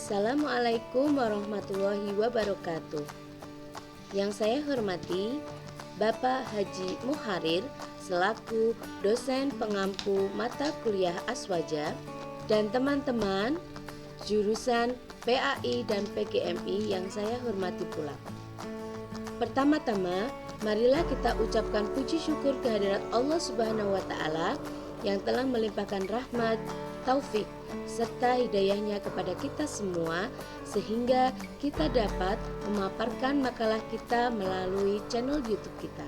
Assalamualaikum warahmatullahi wabarakatuh. Yang saya hormati Bapak Haji Muharir selaku dosen pengampu mata kuliah Aswaja dan teman-teman jurusan PAI dan PGMI yang saya hormati pula. Pertama-tama, marilah kita ucapkan puji syukur kehadirat Allah Subhanahu wa Ta'ala yang telah melimpahkan rahmat, taufik, serta hidayahnya kepada kita semua sehingga kita dapat memaparkan makalah kita melalui channel YouTube kita.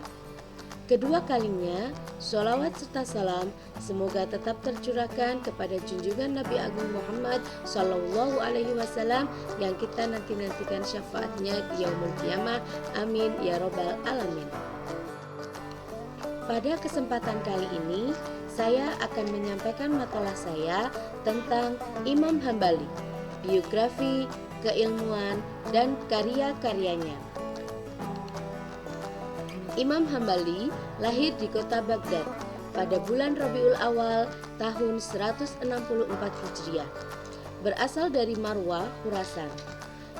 Kedua kalinya, sholawat serta salam semoga tetap tercurahkan kepada junjungan Nabi Agung Muhammad Sallallahu Alaihi Wasallam yang kita nantikan syafaatnya di yaumul qiyamah. Amin ya robbal alamin. Pada kesempatan kali ini, saya akan menyampaikan makalah saya tentang Imam Hambali, biografi, keilmuan, dan karya-karyanya. Imam Hambali lahir di kota Baghdad pada bulan Rabiul Awal tahun 164 Hijriah. Berasal dari Marwah, Khurasan.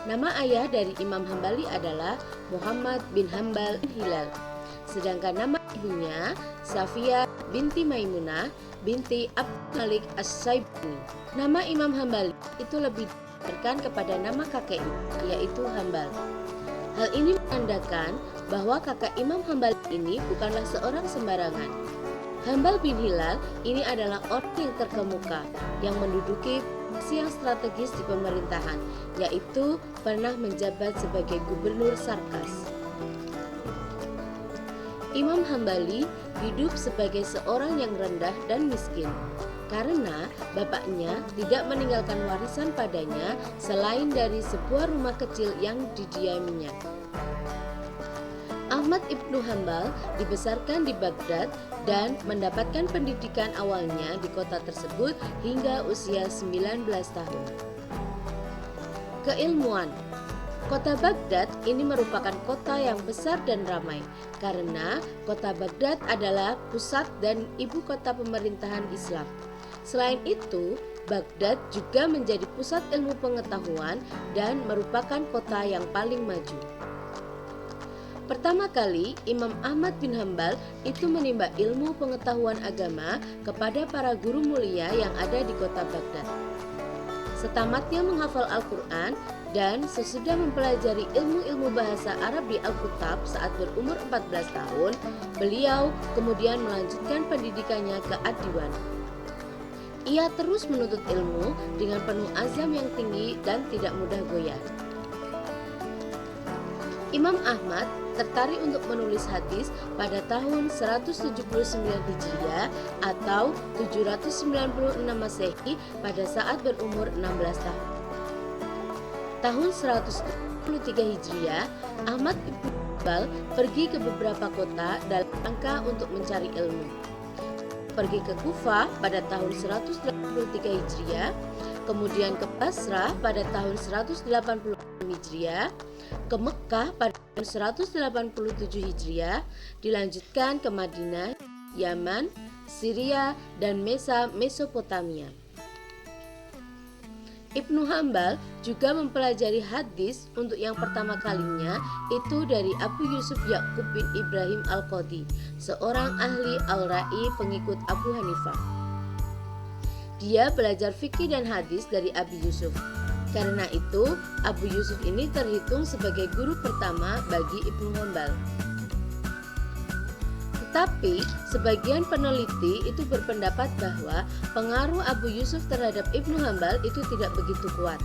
Nama ayah dari Imam Hambali adalah Muhammad bin Hambal Hilal. Sedangkan nama ibunya Safiyah binti Maimunah binti Abdul Malik As-Saibani. Nama Imam Hambali itu lebih diberikan kepada nama kakeknya, yaitu Hambal. Hal ini menandakan bahwa kakak Imam Hambali ini bukanlah seorang sembarangan. Hambal bin Hilal ini adalah orang yang terkemuka yang menduduki posisi yang strategis di pemerintahan, yaitu pernah menjabat sebagai gubernur Sarkas. Imam Hambali hidup sebagai seorang yang rendah dan miskin karena bapaknya tidak meninggalkan warisan padanya selain dari sebuah rumah kecil yang didiaminya. Ahmad ibnu Hambal dibesarkan di Baghdad dan mendapatkan pendidikan awalnya di kota tersebut hingga usia 19 tahun. Keilmuan. Kota Baghdad ini merupakan kota yang besar dan ramai karena kota Baghdad adalah pusat dan ibu kota pemerintahan Islam. Selain itu, Baghdad juga menjadi pusat ilmu pengetahuan dan merupakan kota yang paling maju. Pertama kali Imam Ahmad bin Hambal itu menimba ilmu pengetahuan agama kepada para guru mulia yang ada di kota Baghdad. Setamatnya menghafal Al-Quran dan sesudah mempelajari ilmu-ilmu bahasa Arab di Alkitab saat berumur 14 tahun, beliau kemudian melanjutkan pendidikannya ke Ad-Diwan. Ia terus menuntut ilmu dengan penuh azam yang tinggi dan tidak mudah goyah. Imam Ahmad tertarik untuk menulis hadis pada tahun 179 Hijriah atau 796 Masehi pada saat berumur 16 tahun. Tahun 123 Hijriah, Ahmad bin Hambal pergi ke beberapa kota dalam rangka untuk mencari ilmu. Pergi ke Kufah pada tahun 183 Hijriah, kemudian ke Basrah pada tahun 186 Hijriah, ke Mekah pada tahun 187 Hijriah, dilanjutkan ke Madinah, Yaman, Syria, dan Mesopotamia. Ibnu Hambal juga mempelajari hadis untuk yang pertama kalinya itu dari Abu Yusuf Ya'qub bin Ibrahim Al-Qadi, seorang ahli Al-Ra'i pengikut Abu Hanifah. Dia belajar fikih dan hadis dari Abu Yusuf. Karena itu, Abu Yusuf ini terhitung sebagai guru pertama bagi Ibnu Hambal. Tetapi, sebagian peneliti itu berpendapat bahwa pengaruh Abu Yusuf terhadap Ibnu Hambal itu tidak begitu kuat.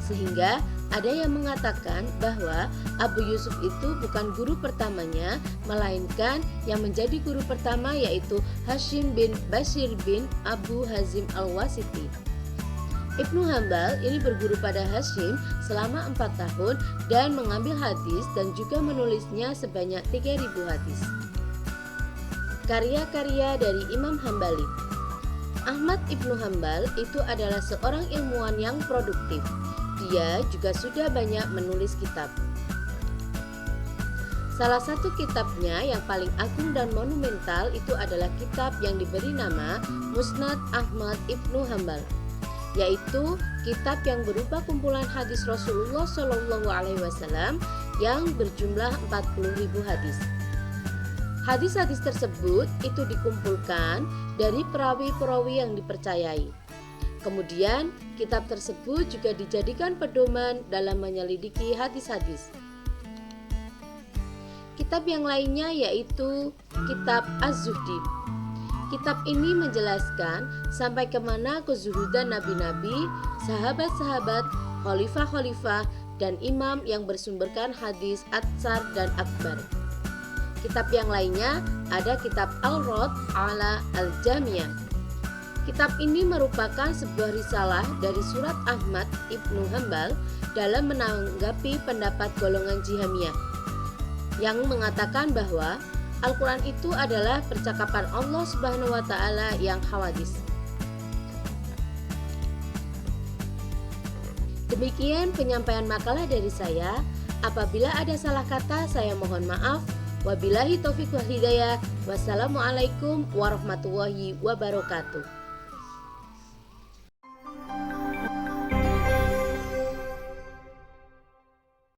Sehingga ada yang mengatakan bahwa Abu Yusuf itu bukan guru pertamanya, melainkan yang menjadi guru pertama yaitu Hashim bin Bashir bin Abu Hazim Al-Wasiti. Ibnu Hambal ini berguru pada Hashim selama 4 tahun dan mengambil hadis dan juga menulisnya sebanyak 3.000 hadis. Karya-karya dari Imam Hambali. Ahmad ibnu Hambal itu adalah seorang ilmuwan yang produktif. Dia juga sudah banyak menulis kitab. Salah satu kitabnya yang paling agung dan monumental itu adalah kitab yang diberi nama Musnad Ahmad ibnu Hambal. yaitu kitab yang berupa kumpulan hadis Rasulullah Shallallahu Alaihi Wasallam yang berjumlah 40.000 hadis. Hadis-hadis tersebut itu dikumpulkan dari perawi-perawi yang dipercayai. Kemudian, kitab tersebut juga dijadikan pedoman dalam menyelidiki hadis-hadis. Kitab yang lainnya yaitu kitab Az-Zuhdi. Kitab ini menjelaskan sampai kemana kezuhudan nabi-nabi, sahabat-sahabat, khalifah-khalifah, dan imam yang bersumberkan hadis Atsar dan Akbar. Kitab yang lainnya ada kitab Al-Rad ala Al-Jamiyah. Kitab ini merupakan sebuah risalah dari Surat Ahmad Ibnu Hambal dalam menanggapi pendapat golongan Jahmiyah yang mengatakan bahwa Al-Quran itu adalah percakapan Allah Subhanahu wa Ta'ala yang hawadis. Demikian penyampaian makalah dari saya. Apabila ada salah kata, saya mohon maaf. Wabillahi taufiq wal hidayah. Wassalamualaikum warahmatullahi wabarakatuh.